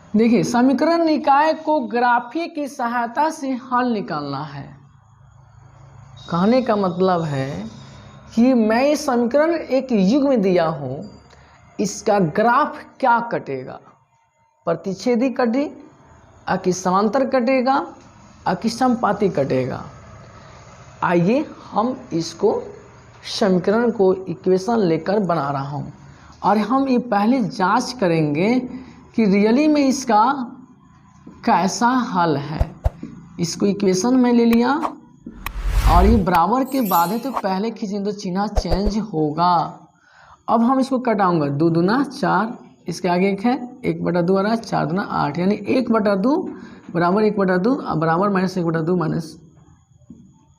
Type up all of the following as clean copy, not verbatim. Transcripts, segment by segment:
देखिए, समीकरण निकाय को ग्राफी की सहायता से हल निकालना है। कहने का मतलब है कि मैं ये समीकरण एक युग में दिया हूँ, इसका ग्राफ क्या कटेगा, प्रतिच्छेदी कटे, कि समांतर कटेगा, कि समपाती कटेगा। आइए हम इसको समीकरण को इक्वेशन लेकर बना रहा हूँ और हम ये पहले जांच करेंगे कि रियली में इसका कैसा हल है। इसको इक्वेशन में ले लिया और ये बराबर के बाद है तो पहले खींचेंगे तो चिन्ह चेंज होगा। अब हम इसको कटाऊंगा, 2 दूना 4, इसके आगे 1 है, 1/2 आ रहा है, 4 दूना 8, यानी 1/2 बराबर 1/2 बराबर -1/2 माइनस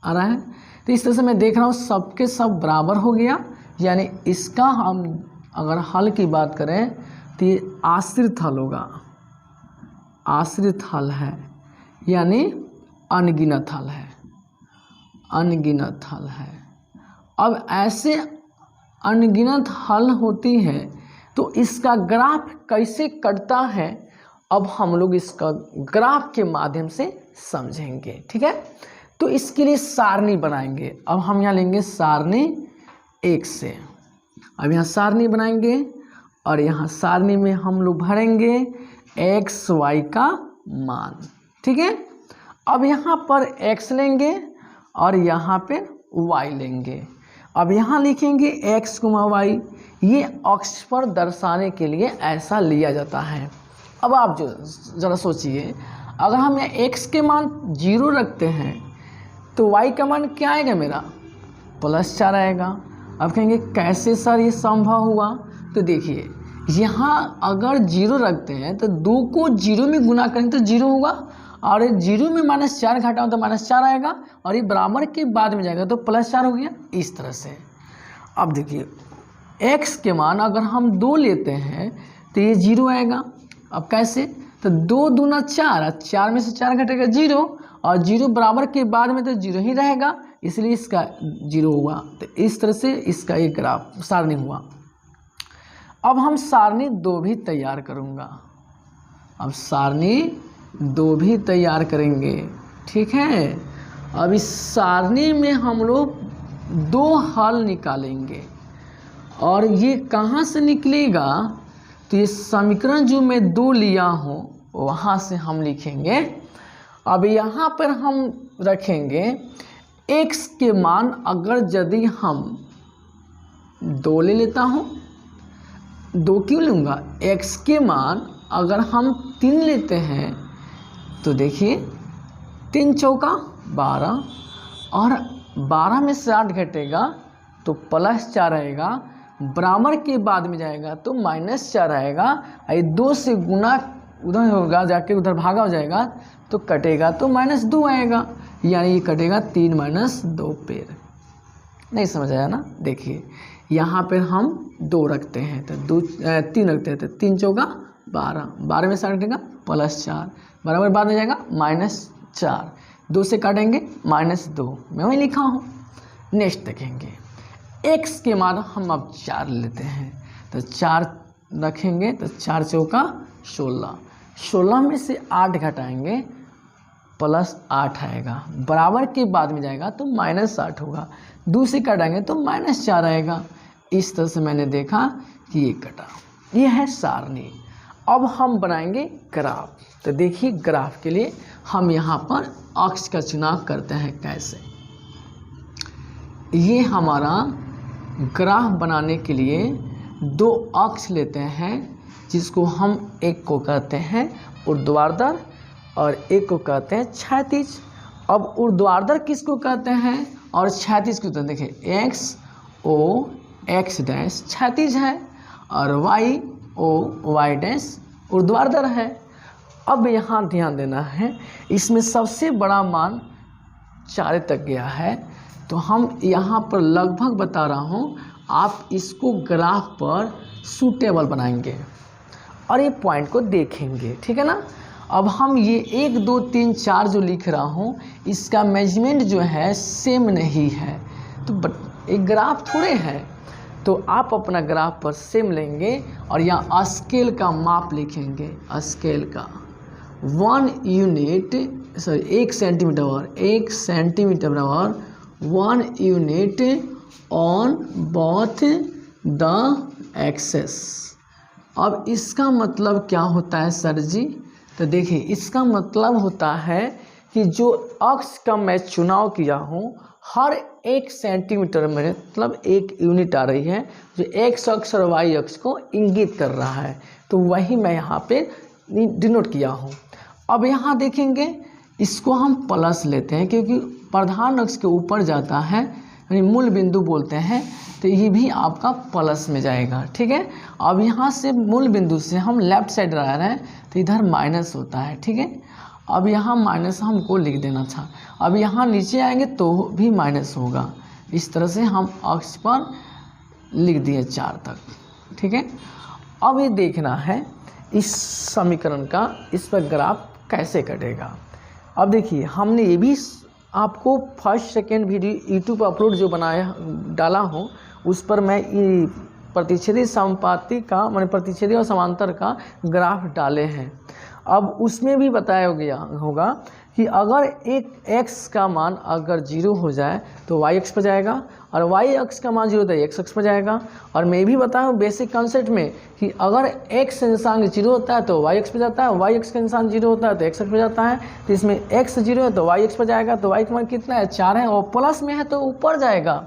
आ रहा है। तो इस तरह से मैं देख रहा हूँ सबके सब बराबर हो गया, यानी इसका हम अगर हल की बात करें तो ये आश्रित हल होगा, आश्रित हल है, यानी अनगिनत हल है, अनगिनत हल है। अब ऐसे अनगिनत हल होती है तो इसका ग्राफ कैसे कटता है, अब हम लोग इसका ग्राफ के माध्यम से समझेंगे। ठीक है, तो इसके लिए सारणी बनाएंगे। अब हम यहाँ लेंगे सारणी 1 से, अब यहाँ सारणी बनाएंगे और यहाँ सारणी में हम लोग भरेंगे x y का मान। ठीक है, अब यहाँ पर x लेंगे और यहाँ पे y लेंगे। अब यहाँ लिखेंगे x, y, ये अक्ष पर दर्शाने के लिए ऐसा लिया जाता है। अब आप जो ज़रा सोचिए, अगर हम यहाँ x के मान 0 रखते हैं तो y का मान क्या आएगा मेरा, +4 आएगा। अब कहेंगे कैसे सर ये संभव हुआ, तो देखिए यहाँ अगर 0 रखते हैं तो 2 को 0 में गुना करेंगे तो 0 होगा, और 0 में -4 घटाओ तो -4 आएगा, और ये बराबर के बाद में जाएगा तो +4 हो गया, इस तरह से। अब देखिए x के मान अगर हम 2 लेते हैं तो ये 0 आएगा। अब कैसे, तो 2 दूना 4, 4 में से 4 घटेगा 0, और 0 बराबर के बाद में तो 0 ही रहेगा, इसलिए इसका 0 हुआ। तो इस तरह से इसका एक ग्राफ सारणी हुआ। अब हम सारणी 2 भी तैयार करूँगा, अब सारणी 2 भी तैयार करेंगे। ठीक है, अब इस सारणी में हम लोग 2 हल निकालेंगे, और ये कहाँ से निकलेगा, तो ये समीकरण जो मैं 2 लिया हूँ वहाँ से हम लिखेंगे। अब यहाँ पर हम रखेंगे x के मान, अगर यदि हम 2 ले लेता हूँ, 2 क्यों लूँगा, x के मान अगर हम 3 लेते हैं तो देखिए 3 चौका 12, और 12 में से 8 घटेगा तो +4 आएगा, बराबर के बाद में जाएगा तो -4 आएगा, ये 2 से गुना उधर होगा, जाके उधर भागा हो जाएगा तो कटेगा तो -2 आएगा, यानी ये कटेगा 3 - 2 पेड़। नहीं समझ आया ना, देखिए यहाँ पर हम 2 रखते हैं तो 3 रखते हैं तो 3 चौका 12, 12 में से 8 घटेगा +4, बराबर बाद में जाएगा -4, 2 से काटेंगे -2, मैं वही लिखा हूँ। नेक्स्ट देखेंगे x के मान हम अब 4 लेते हैं तो 4 रखेंगे तो 4 चौका 16, 16 में से 8 घटाएंगे +8 आएगा, बराबर के बाद में जाएगा तो -8 होगा, 2 से काटेंगे तो -4 आएगा। इस तरह से मैंने देखा कि ये कटा, ये है सारणी। अब हम बनाएंगे ग्राफ, तो देखिए ग्राफ के लिए हम यहाँ पर अक्ष का चुनाव करते हैं। कैसे, ये हमारा ग्राफ बनाने के लिए 2 अक्ष लेते हैं, जिसको हम एक को कहते हैं ऊर्ध्वाधर और एक को कहते हैं क्षैतिज। अब ऊर्ध्वाधर किसको कहते हैं और क्षैतिज किसको, देखिए एक्स ओ एक्स डैश क्षैतिज है और वाई ओ वाई डैश ऊर्ध्वाधर है। अब यहाँ ध्यान देना है, इसमें सबसे बड़ा मान 4 तक गया है, तो हम यहाँ पर लगभग बता रहा हूँ, आप इसको ग्राफ पर सूटेबल बनाएंगे और ये पॉइंट को देखेंगे। ठीक है ना। अब हम ये 1 2 3 4 जो लिख रहा हूँ, इसका मेजरमेंट जो है सेम नहीं है, तो एक ग्राफ थोड़े है, तो आप अपना ग्राफ पर सेम लेंगे और यहाँ स्केल का माप लिखेंगे, स्केल का 1 यूनिट, सॉरी 1 सेंटीमीटर बराबर 1 unit on both the axes. अब इसका मतलब क्या होता है सर जी? तो देखिए इसका मतलब होता है कि जो अक्ष का मैं चुनाव किया हूँ हर 1 सेंटीमीटर में मतलब 1 यूनिट आ रही है जो एक्स अक्ष और वाई अक्ष को इंगित कर रहा है, तो वही मैं यहाँ पे डिनोट किया हूँ। अब यहाँ देखेंगे इसको हम प्लस लेते हैं क्योंकि प्रधान अक्ष के ऊपर जाता है, यानी मूल बिंदु बोलते हैं, तो ये भी आपका प्लस में जाएगा। ठीक है, अब यहाँ से मूल बिंदु से हम लेफ्ट साइड आ रहे हैं तो इधर माइनस होता है। ठीक है, अब यहाँ माइनस हमको लिख देना था, अब यहाँ नीचे आएंगे तो भी माइनस होगा। इस तरह से हम अक्ष पर लिख दिए 4 तक। ठीक है, अब ये देखना है इस समीकरण का इस पर ग्राफ कैसे कटेगा। अब देखिए हमने ये भी आपको फर्स्ट सेकेंड वीडियो यूट्यूब पर अपलोड जो बनाया डाला हूँ उस पर मैं ये प्रतिच्छेदी समानुपाती का माने प्रतिच्छेदी और समांतर का ग्राफ डाले हैं। अब उसमें भी बताया गया होगा कि अगर एक x का मान अगर 0 हो जाए तो y अक्ष पर जाएगा और y अक्ष का मान 0 तो x अक्ष पर जाएगा। और मैं भी बताया बेसिक कॉन्सेप्ट में कि अगर x निशान 0 होता है तो y अक्ष पर जाता है, y अक्ष का निशान 0 होता है तो x अक्ष पर जाता है। तो इसमें x 0 है तो y अक्ष पर जाएगा, तो y का मान कितना है 4 है और प्लस में है तो ऊपर जाएगा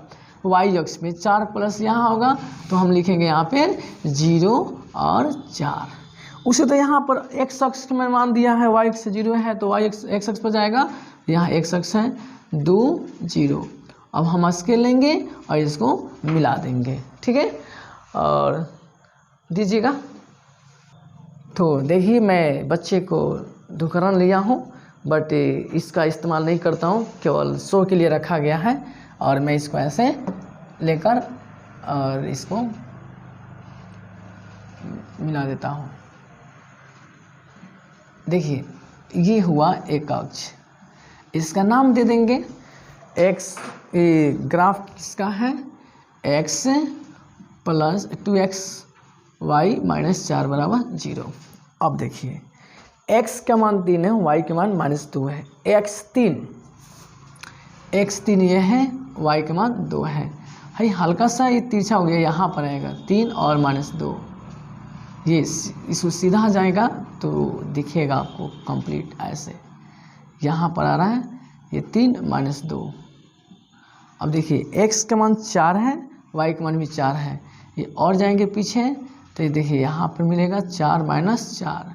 y अक्ष में 4 प्लस यहाँ होगा तो हम लिखेंगे यहाँ पे 0 और 4। उसे तो यहाँ पर x अक्ष में मान दिया है y अक्ष 0 है तो y अक्ष x अक्ष पर जाएगा, यहाँ x अक्ष है 2 0। अब हम स्केल लेंगे और इसको मिला देंगे। ठीक है, और दीजिएगा। तो देखिए मैं बच्चे को दुकरण लिया हूँ बट इसका इस्तेमाल नहीं करता हूँ, केवल शो के लिए रखा गया है। और मैं इसको ऐसे लेकर और इसको मिला देता हूँ। देखिए ये हुआ एक अक्ष, इसका नाम दे देंगे x। ग्राफ किसका है x plus 2x y minus 4 बराबर 0। अब देखिए x का मान 3 है, y के मान -2 है, x3 ये है, y का मान 2 है। भाई हल्का सा ये तिरछा हो गया, यहाँ पर आएगा 3 और -2, ये इसको सीधा जाएगा तो दिखेगा आपको कंप्लीट ऐसे। यहाँ पर आ रहा है ये 3 -2। अब देखिए x का मान 4 है, y का मान भी 4 है, ये और जाएंगे पीछे तो ये देखिए यहाँ पर मिलेगा 4 -4।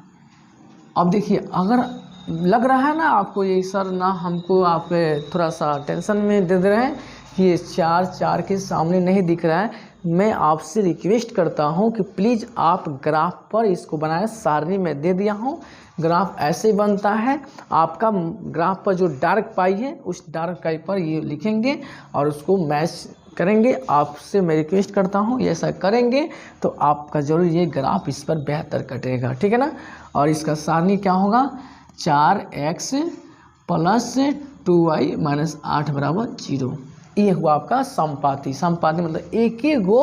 अब देखिए अगर लग रहा है ना आपको ये सर ना हमको आप थोड़ा सा टेंशन में दे रहे हैं कि ये 4 के सामने नहीं दिख रहा है, मैं आपसे रिक्वेस्ट करता हूं कि प्लीज़ आप ग्राफ पर इसको बनाएं। सारणी में दे दिया हूं, ग्राफ ऐसे बनता है। आपका ग्राफ पर जो डार्क पाई है उस डार्क पाई पर ये लिखेंगे और उसको मैच करेंगे। आपसे मैं रिक्वेस्ट करता हूं ये ऐसा करेंगे तो आपका जरूर ये ग्राफ इस पर बेहतर कटेगा। ठीक है ना, और इसका सारणी क्या होगा 4x प्लस 2y माइनस 8 बराबर 0। ये हुआ आपका समपाती। समपाती मतलब एक ही गो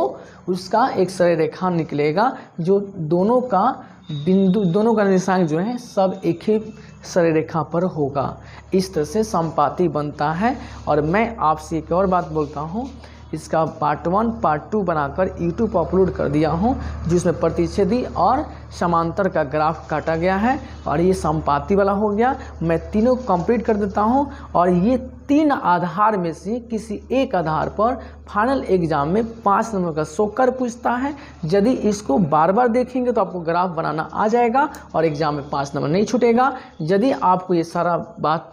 उसका एक सरल रेखा निकलेगा जो दोनों का बिंदु, दोनों का निशान जो है सब एक ही सरल रेखा पर होगा। इस तरह से समपाती बनता है। और मैं आपसे एक और बात बोलता हूँ, इसका पार्ट 1 पार्ट 2 बनाकर यूट्यूब पर अपलोड कर दिया हूँ जिसमें प्रतिच्छेदी और समांतर का ग्राफ काटा गया है और ये समपाती वाला हो गया। मैं तीनों कंप्लीट कर देता हूँ और ये 3 आधार में से किसी एक आधार पर फाइनल एग्जाम में 5 नंबर का सोकर पूछता है। यदि इसको बार बार देखेंगे तो आपको ग्राफ बनाना आ जाएगा और एग्जाम में 5 नंबर नहीं छूटेगा। यदि आपको ये सारा बात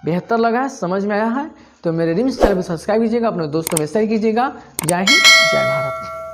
बेहतर लगा है, समझ में आया है तो मेरे रिम्स चैनल को सब्सक्राइब कीजिएगा, अपने दोस्तों में शेयर कीजिएगा। जय हिंद, जय भारत।